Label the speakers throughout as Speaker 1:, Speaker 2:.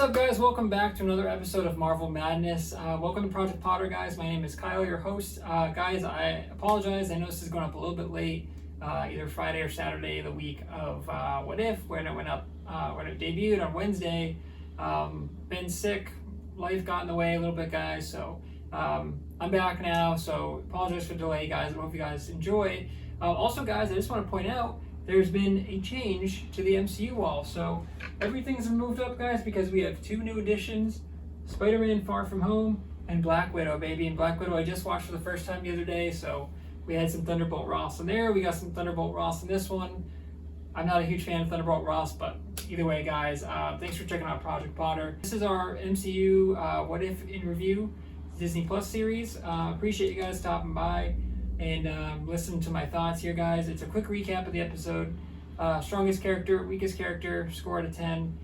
Speaker 1: up, guys? Welcome back to another episode of Marvel Madness. Welcome to Project Potter, guys. My name is Kyle, your host. Guys, I apologize. I know this is going up a little bit late, either Friday or Saturday, the week of What If, when it went up, when it debuted on Wednesday. Been sick. Life got in the way a little bit, guys. So I'm back now. So apologize for the delay, guys. I hope you guys enjoy. Also, guys, I just want to point out there's been a change to the MCU wall. So everything's moved up, guys, because we have two new additions, Spider-Man Far From Home and Black Widow, baby. And Black Widow I just watched for the first time the other day, so we had some Thunderbolt Ross in there. We got some Thunderbolt Ross in this one. I'm not a huge fan of Thunderbolt Ross, but either way, guys, thanks for checking out Project Potter. This is our MCU What If in Review Disney Plus series. Appreciate you guys stopping by and listen to my thoughts here, guys. It's a quick recap of the episode. Strongest character, weakest character, score out of 10.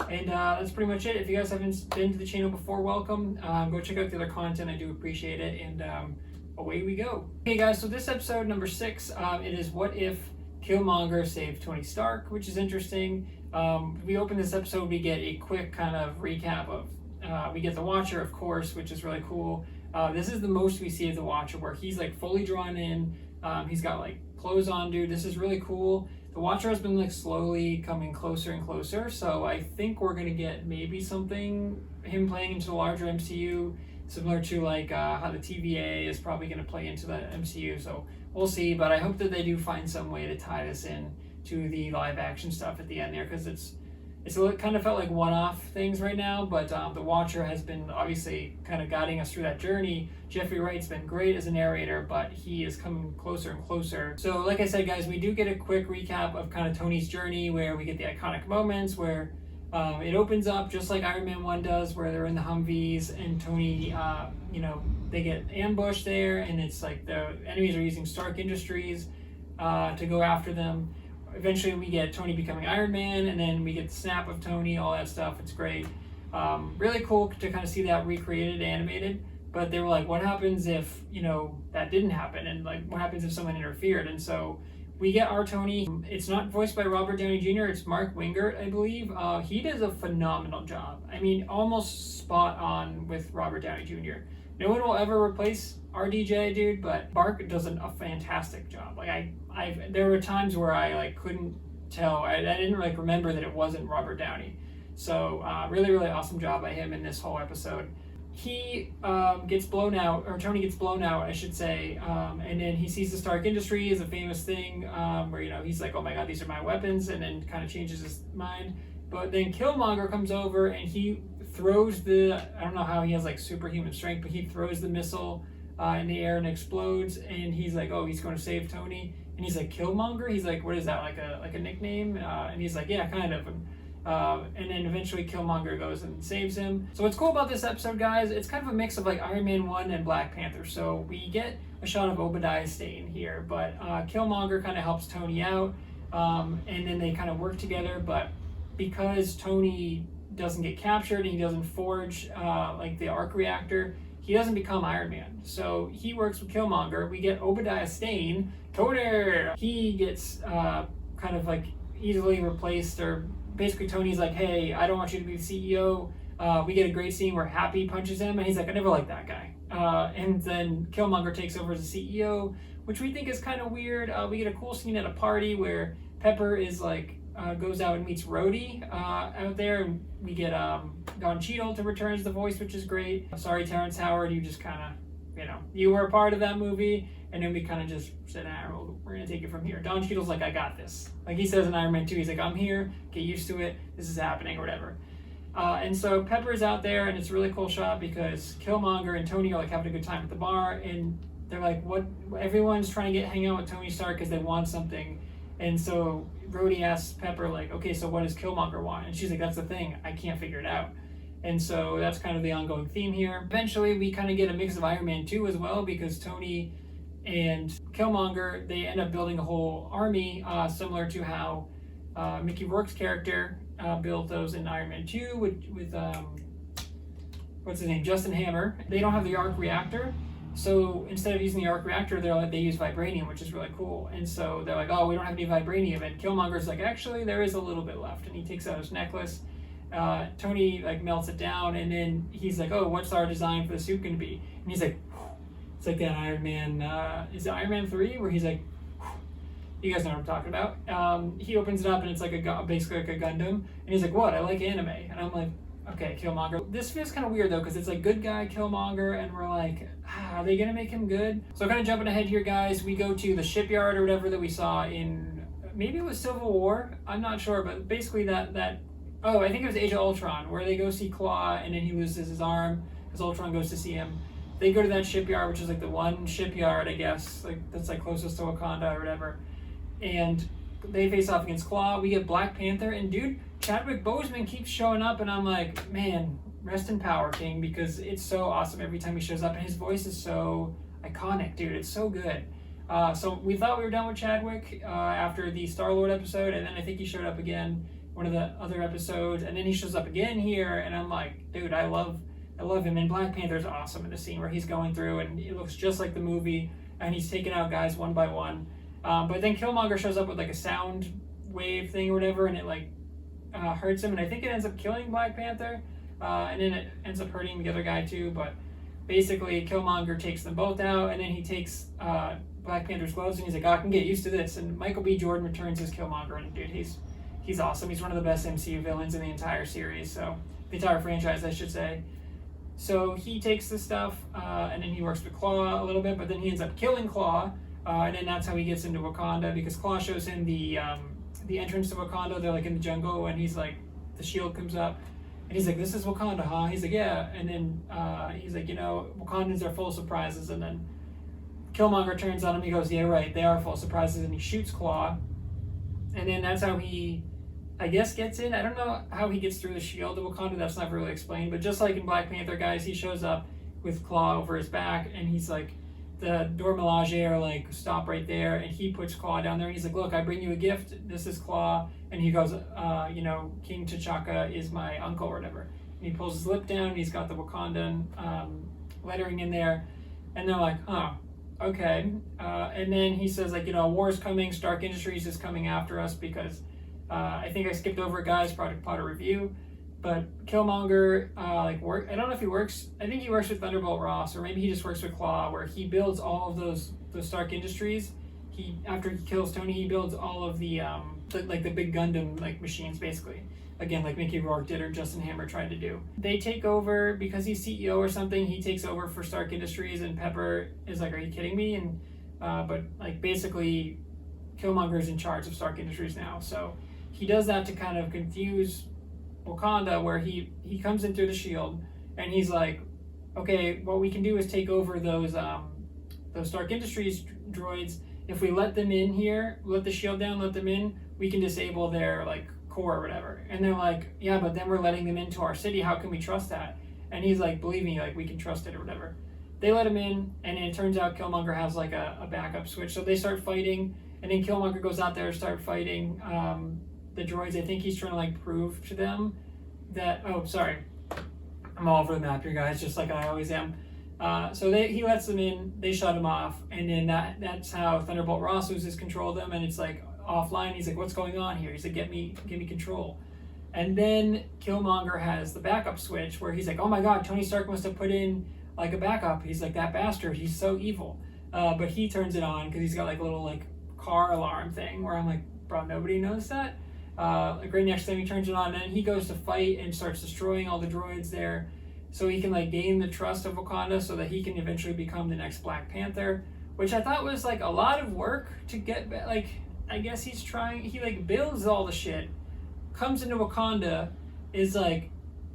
Speaker 1: And that's pretty much it. If you guys haven't been to the channel before, welcome. Go check out the other content. I do appreciate it. And away we go. Okay, guys, so this episode, number 6, it is What If Killmonger Saved Tony Stark, which is interesting. We open this episode, we get a quick kind of recap of, we get the Watcher, of course, which is really cool. This is the most we see of the Watcher, where he's like fully drawn in. He's got like clothes on, dude. This is really cool. The Watcher has been like slowly coming closer and closer, so I think we're gonna get maybe something, him playing into the larger MCU, similar to like how the TVA is probably gonna play into the MCU. So we'll see, but I hope that they do find some way to tie this in to the live action stuff at the end there, because it's kind of felt like one-off things right now, but the Watcher has been obviously kind of guiding us through that journey. Jeffrey Wright's been great as a narrator, but he is coming closer and closer. So like I said, guys, we do get a quick recap of kind of Tony's journey, where we get the iconic moments where it opens up just like Iron Man 1 does, where they're in the Humvees and Tony, they get ambushed there, and it's like the enemies are using Stark Industries to go after them. Eventually we get Tony becoming Iron Man, and then we get the snap of Tony, all that stuff. It's great. Really cool to kind of see that recreated, animated. But they were like, what happens if, that didn't happen? And like, what happens if someone interfered? And so we get our Tony. It's not voiced by Robert Downey Jr., it's Mark Wingert, I believe. He does a phenomenal job. I mean, almost spot on with Robert Downey Jr. No one will ever replace RDJ, dude, but Mark does a fantastic job. Like there were times where I like couldn't tell. I didn't like remember that it wasn't Robert Downey. So really, really awesome job by him in this whole episode. He gets blown out, or Tony gets blown out, I should say, and then he sees the Stark Industries, a famous thing where he's like, oh my god, these are my weapons, and then kind of changes his mind. But then Killmonger comes over and he throws I don't know how he has like superhuman strength, but he throws the missile in the air and explodes, and he's like, oh, he's going to save Tony. And he's like, Killmonger? He's like, what is that, like a nickname? And he's like, yeah, kind of. And then eventually Killmonger goes and saves him. So what's cool about this episode, guys, it's kind of a mix of like Iron Man 1 and Black Panther. So we get a shot of Obadiah Stane here, but Killmonger kind of helps Tony out, and then they kind of work together. But because Tony doesn't get captured and he doesn't forge like the arc reactor, he doesn't become Iron Man. So he works with Killmonger. We get Obadiah Stane, Tony. He gets kind of like easily replaced, or basically Tony's like, hey, I don't want you to be the CEO. We get a great scene where Happy punches him, and he's like, I never liked that guy. And then Killmonger takes over as the CEO, which we think is kind of weird. We get a cool scene at a party where Pepper is like, goes out and meets Rhodey out there, and we get Don Cheadle to return as the voice, which is great. I'm sorry, Terrence Howard, you just kind of, you were a part of that movie, and then we kind of just said, we're going to take it from here. Don Cheadle's like, I got this. Like he says in Iron Man 2, he's like, I'm here, get used to it, this is happening, or whatever. And so Pepper's out there, and it's a really cool shot because Killmonger and Tony are like having a good time at the bar, and they're like, what? Everyone's trying to hang out with Tony Stark because they want something. And so Rhodey asks Pepper, like, okay, so what does Killmonger want? And she's like, that's the thing, I can't figure it out. And so that's kind of the ongoing theme here. Eventually, we kind of get a mix of Iron Man 2 as well, because Tony and Killmonger, they end up building a whole army, similar to how Mickey Rourke's character built those in Iron Man 2 with what's his name, Justin Hammer. They don't have the arc reactor, so instead of using the arc reactor, they use vibranium, which is really cool. And so they're like, oh, we don't have any vibranium. And Killmonger's like, actually, there is a little bit left. And he takes out his necklace, Tony like melts it down, and then he's like, oh, what's our design for the suit gonna be? And he's like, it's like that Iron Man, is it Iron Man 3 where he's like, you guys know what I'm talking about. He opens it up and it's like basically like a Gundam, and he's like, what, I like anime. And I'm like, okay, Killmonger. This feels kind of weird though, because it's like good guy Killmonger, and we're like, are they gonna make him good? So kind of jumping ahead here, guys, we go to the shipyard or whatever that we saw in, maybe it was Civil War, I'm not sure, but basically that oh, I think it was Age of Ultron, where they go see Claw and then he loses his arm because Ultron goes to see him. They go to that shipyard, which is like the one shipyard, I guess, like that's like closest to Wakanda or whatever, and they face off against Claw. We get Black Panther, and dude, Chadwick Boseman keeps showing up, and I'm like, man, rest in power, King, because it's so awesome every time he shows up, and his voice is so iconic, dude. It's so good. So we thought we were done with Chadwick after the Star-Lord episode, and then I think he showed up again one of the other episodes, and then he shows up again here, and I'm like, dude, I love him. And Black Panther's awesome in the scene where he's going through, and it looks just like the movie, and he's taking out guys one by one. But then Killmonger shows up with like a sound wave thing or whatever, and it like hurts him, and I think it ends up killing Black Panther, and then it ends up hurting the other guy too. But basically, Killmonger takes them both out, and then he takes Black Panther's gloves, and he's like, I can get used to this. And Michael B. Jordan returns as Killmonger, and dude, he's awesome. He's one of the best MCU villains in the entire series, so the entire franchise, I should say. So he takes the stuff, and then he works with Claw a little bit, but then he ends up killing Claw, and then that's how he gets into Wakanda, because Claw shows him the entrance to Wakanda. They're like in the jungle, and he's like, the shield comes up, and he's like, this is Wakanda, huh? He's like, yeah. And then he's like, Wakandans are full of surprises. And then Killmonger turns on him. He goes, yeah, right, they are full of surprises. And he shoots Claw. And then that's how he, I guess, gets in. I don't know how he gets through the shield of Wakanda. That's not really explained. But just like in Black Panther, guys, he shows up with Claw over his back, and he's like, the Dora Milaje are like, stop right there, and he puts Claw down there, and he's like, look, I bring you a gift, this is Claw, and he goes, King T'Chaka is my uncle or whatever, and he pulls his lip down, and he's got the Wakandan lettering in there, and they're like, oh, okay, and then he says, like, war's coming, Stark Industries is coming after us, because I think I skipped over guys, Project Potter review, but Killmonger, I don't know if he works, I think he works with Thunderbolt Ross, or maybe he just works with Claw, where he builds all of those Stark Industries. After he kills Tony, he builds all of the big Gundam like machines, basically. Again, like Mickey Rourke did or Justin Hammer tried to do. They take over, because he's CEO or something, he takes over for Stark Industries, and Pepper is like, are you kidding me? And but like basically Killmonger's in charge of Stark Industries now. So he does that to kind of confuse Wakanda, where he comes in through the shield, and he's like, okay, what we can do is take over those Stark Industries droids. If we let them in here, let the shield down, let them in, we can disable their like core or whatever. And they're like, yeah, but then we're letting them into our city, how can we trust that? And he's like, believe me, like, we can trust it or whatever. They let him in, and it turns out Killmonger has like a backup switch, so they start fighting, and then Killmonger goes out there to start fighting the droids. I think he's trying to like prove to them that, oh, sorry, I'm all over the map here, guys, just like I always am. So he lets them in, they shut him off, and then that's how Thunderbolt Ross loses control of them, and it's like offline. He's like, what's going on here? He's like, get me control. And then Killmonger has the backup switch, where he's like, oh my god, Tony Stark must have put in like a backup. He's like, that bastard, he's so evil. But he turns it on because he's got like a little like car alarm thing, where I'm like, bro, nobody knows that. Like right next time he turns it on, and then he goes to fight and starts destroying all the droids there, so he can like gain the trust of Wakanda, so that he can eventually become the next Black Panther, which I thought was like a lot of work to get. Like, I guess he like builds all the shit, comes into Wakanda, is like,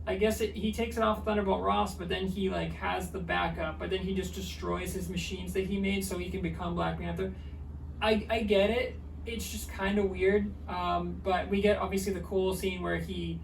Speaker 1: I guess he takes it off of Thunderbolt Ross, but then he like has the backup, but then he just destroys his machines that he made so he can become Black Panther. I get it. It's just kind of weird, but we get obviously the cool scene where he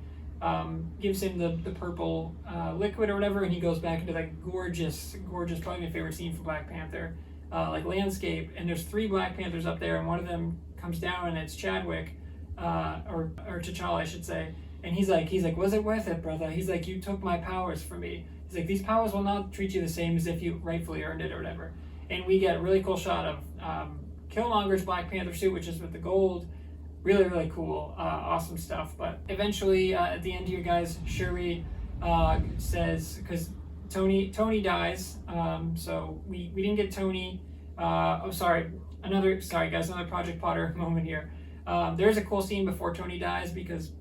Speaker 1: gives him the purple liquid or whatever, and he goes back into that gorgeous, probably my favorite scene for Black Panther, like landscape, and there's 3 Black Panthers up there, and one of them comes down, and it's Chadwick, or T'Challa, I should say, and he's like, was it worth it, brother? He's like, you took my powers from me. He's like, these powers will not treat you the same as if you rightfully earned it or whatever. And we get a really cool shot of Killmonger's Black Panther suit, which is with the gold really, really cool, awesome stuff. But eventually, at the end here, guys, Shuri says, because Tony dies, so we didn't get Tony. Sorry, another Project Potter moment here. There's a cool scene before Tony dies because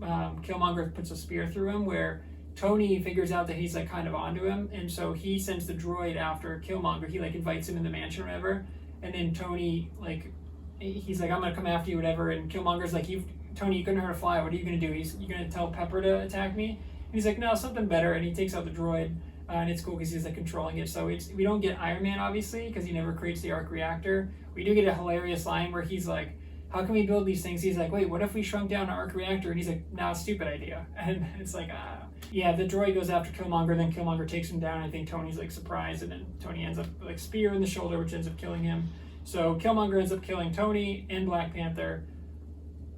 Speaker 1: Killmonger puts a spear through him, where Tony figures out that he's like kind of onto him, and so he sends the droid after Killmonger. He like invites him in the mansion or whatever, and then Tony like he's like, I'm gonna come after you, whatever, and Killmonger's like, Tony, you couldn't hurt a fly. What are you gonna do? You gonna tell Pepper to attack me? And he's like, no, something better, and he takes out the droid, and it's cool because he's like controlling it. So we don't get Iron Man obviously because he never creates the arc reactor. We do get a hilarious line where he's like, how can we build these things? He's like, wait, what if we shrunk down an arc reactor? And he's like, nah, stupid idea. And it's like, yeah, the droid goes after Killmonger, then Killmonger takes him down. I think Tony's like surprised, and then Tony ends up like spear in the shoulder, which ends up killing him. So Killmonger ends up killing Tony and Black Panther.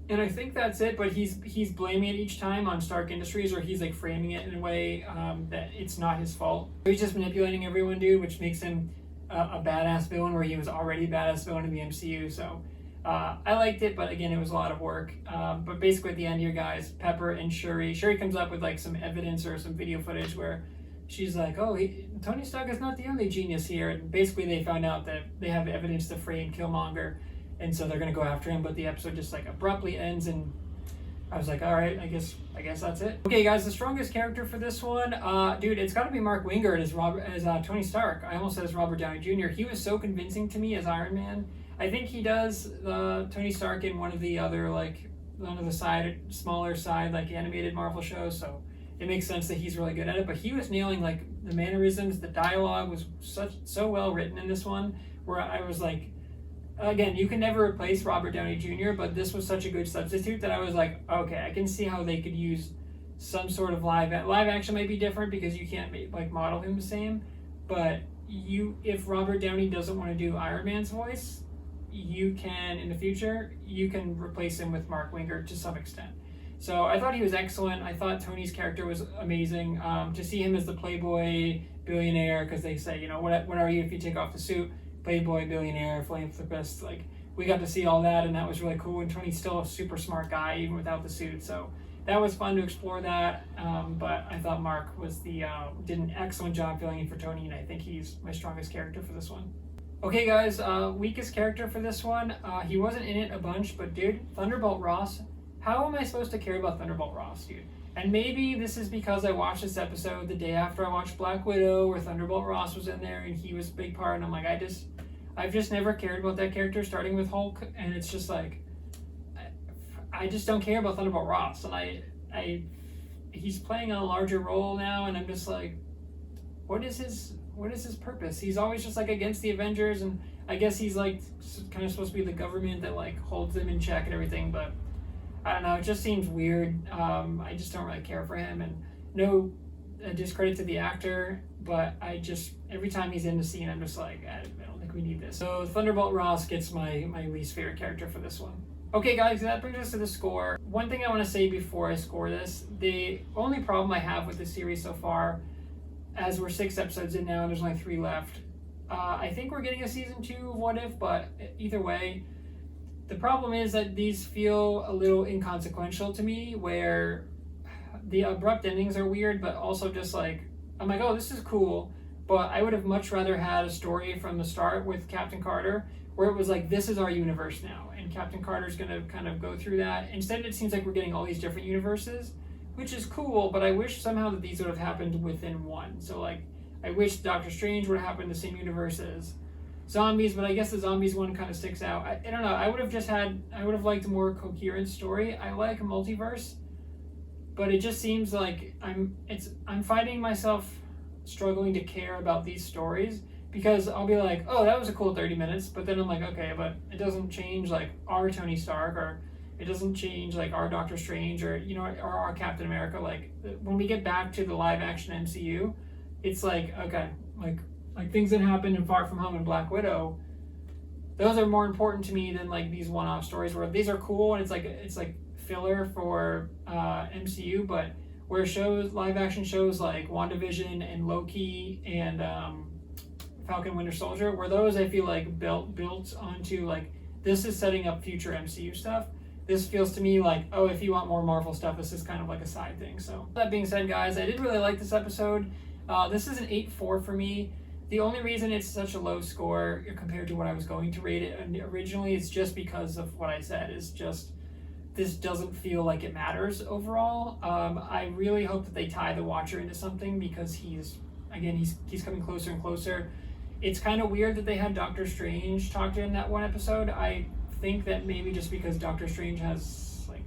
Speaker 1: And I think that's it, but he's blaming it each time on Stark Industries, or he's like framing it in a way that it's not his fault. He's just manipulating everyone, dude, which makes him a badass villain where he was already a badass villain in the MCU. So I liked it, but again, it was a lot of work. But basically at the end here, guys, Pepper and Shuri comes up with like some evidence or some video footage where she's like, oh, Tony Stark is not the only genius here. And basically they found out that they have evidence to frame Killmonger, and so they're going to go after him. But the episode just like abruptly ends, and I was like, all right, I guess that's it. Okay, guys, the strongest character for this one, dude, it's got to be Mark Wingard as Tony Stark. I almost said as Robert Downey Jr. He was so convincing to me as Iron Man. I think he does Tony Stark in one of the smaller side like animated Marvel shows, so it makes sense that he's really good at it. But he was nailing like the mannerisms, the dialogue was so well written in this one, where I was like, again, you can never replace Robert Downey Jr., but this was such a good substitute that I was like, okay, I can see how they could use some sort of live action. Might be different because you can't like model him the same, but if Robert Downey doesn't want to do Iron Man's voice, you can, in the future, you can replace him with Mark Wingard to some extent. So I thought he was excellent. I thought Tony's character was amazing. To see him as the playboy billionaire, because they say, you know, what are you if you take off the suit? Playboy billionaire, philanthropist. Like, we got to see all that, and that was really cool. And Tony's still a super smart guy, even without the suit. So that was fun to explore that. But I thought Mark did an excellent job filling in for Tony, and I think he's my strongest character for this one. Okay, guys, weakest character for this one. He wasn't in it a bunch, but dude, Thunderbolt Ross. How am I supposed to care about Thunderbolt Ross, dude? And maybe this is because I watched this episode the day after I watched Black Widow, where Thunderbolt Ross was in there and he was a big part, and I'm like, I've just never cared about that character, starting with Hulk, and it's just like, I just don't care about Thunderbolt Ross, and he's playing a larger role now, and I'm just like, what is his purpose? He's always just like against the Avengers, and I guess he's like kind of supposed to be the government that like holds them in check and everything, but I don't know, it just seems weird. I just don't really care for him, and no discredit to the actor, but every time he's in the scene, I'm just like, I don't think we need this. So Thunderbolt Ross gets my least favorite character for this one. Okay, guys, that brings us to the score. One thing I want to say before I score this, the only problem I have with this series so far, as we're 6 episodes in now and there's only 3 left, I think we're getting a season 2 of What If, but either way, the problem is that these feel a little inconsequential to me, where the abrupt endings are weird, but also just like, I'm like, oh, this is cool, but I would have much rather had a story from the start with Captain Carter, where it was like, this is our universe now, and Captain Carter's going to kind of go through that. Instead, it seems like we're getting all these different universes, which is cool, but I wish somehow that these would have happened within one. So like, I wish Doctor Strange would have happened in the same universe as Zombies, but I guess the Zombies one kind of sticks out. I don't know, I would have liked a more coherent story. I like a multiverse, but it just seems like I'm finding myself struggling to care about these stories, because I'll be like, oh, that was a cool 30 minutes, but then I'm like, okay, but it doesn't change like our Tony Stark, or it doesn't change like our Doctor Strange, or or our Captain America. Like when we get back to the live action MCU, it's like, okay, like things that happened in Far From Home and Black Widow, those are more important to me than like these one-off stories, where these are cool and it's like filler for MCU, but where live action shows like WandaVision and Loki and Falcon Winter Soldier, where those I feel like built onto like, this is setting up future MCU stuff, this feels to me like, oh, if you want more Marvel stuff, this is kind of like a side thing. So that being said, guys, I did really like this episode. This is an 8.4 for me. The only reason it's such a low score compared to what I was going to rate it originally is just because of what I said. Is just this doesn't feel like it matters overall. I really hope that they tie the Watcher into something, because he's coming closer and closer. It's kind of weird that they had Doctor Strange talk to him in that one episode. I think that maybe just because Doctor Strange has like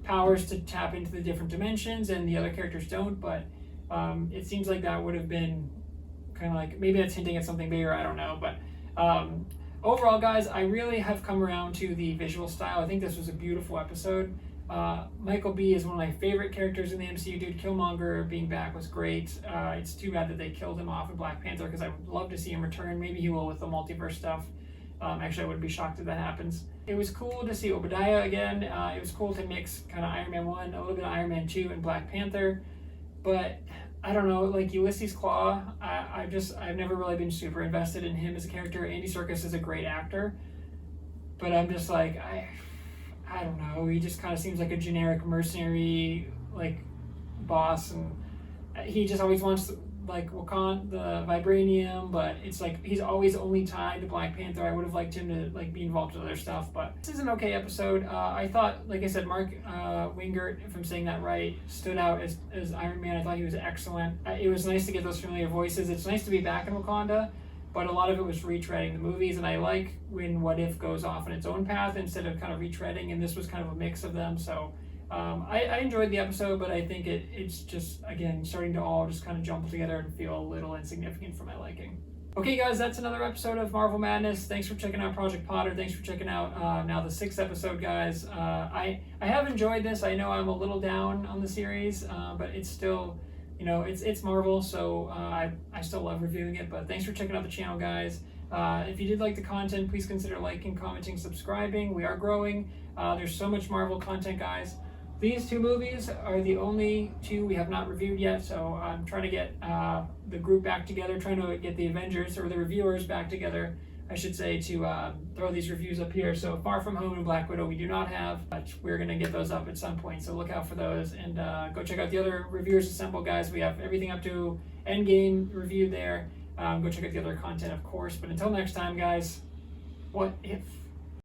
Speaker 1: powers to tap into the different dimensions and the other characters don't, but it seems like that would have been kind of like, maybe that's hinting at something bigger, I don't know. But overall, guys, I really have come around to the visual style. I think this was a beautiful episode. Michael B is one of my favorite characters in the MCU. Dude, Killmonger being back was great. It's too bad that they killed him off in Black Panther, because I would love to see him return. Maybe he will with the multiverse stuff. Actually, I wouldn't be shocked if that happens. It was cool to see Obadiah again. It was cool to mix kind of Iron Man 1, a little bit of Iron Man 2, and Black Panther. But I don't know, like Ulysses Claw, I've never really been super invested in him as a character. Andy Serkis is a great actor, but I'm just like, I don't know, he just kind of seems like a generic mercenary, like, boss, and he just always wants, like, Wakanda, the vibranium, but it's like, he's always only tied to Black Panther. I would have liked him to, like, be involved with other stuff, but this is an okay episode. I thought, like I said, Mark Wingert, if I'm saying that right, stood out as Iron Man. I thought he was excellent. It was nice to get those familiar voices. It's nice to be back in Wakanda, but a lot of it was retreading the movies, and I like when What If goes off on its own path instead of kind of retreading, and this was kind of a mix of them. So I enjoyed the episode, but I think it's just, again, starting to all just kind of jumble together and feel a little insignificant for my liking. Okay, guys, that's another episode of Marvel Madness. Thanks for checking out Project Potter. Thanks for checking out now the 6th episode, guys. I have enjoyed this. I know I'm a little down on the series, but it's still, you know, it's Marvel, so I still love reviewing it. But thanks for checking out the channel, guys. If you did like the content, please consider liking, commenting, subscribing. We are growing. There's so much Marvel content, guys. These 2 movies are the only 2 we have not reviewed yet, so I'm trying to get the group back together, trying to get the Avengers, or the reviewers, back together, I should say, to throw these reviews up here. So Far From Home and Black Widow we do not have, but we're going to get those up at some point, so look out for those, and go check out the other Reviewers Assemble, guys. We have everything up to Endgame reviewed there. Go check out the other content, of course, but until next time, guys, what if?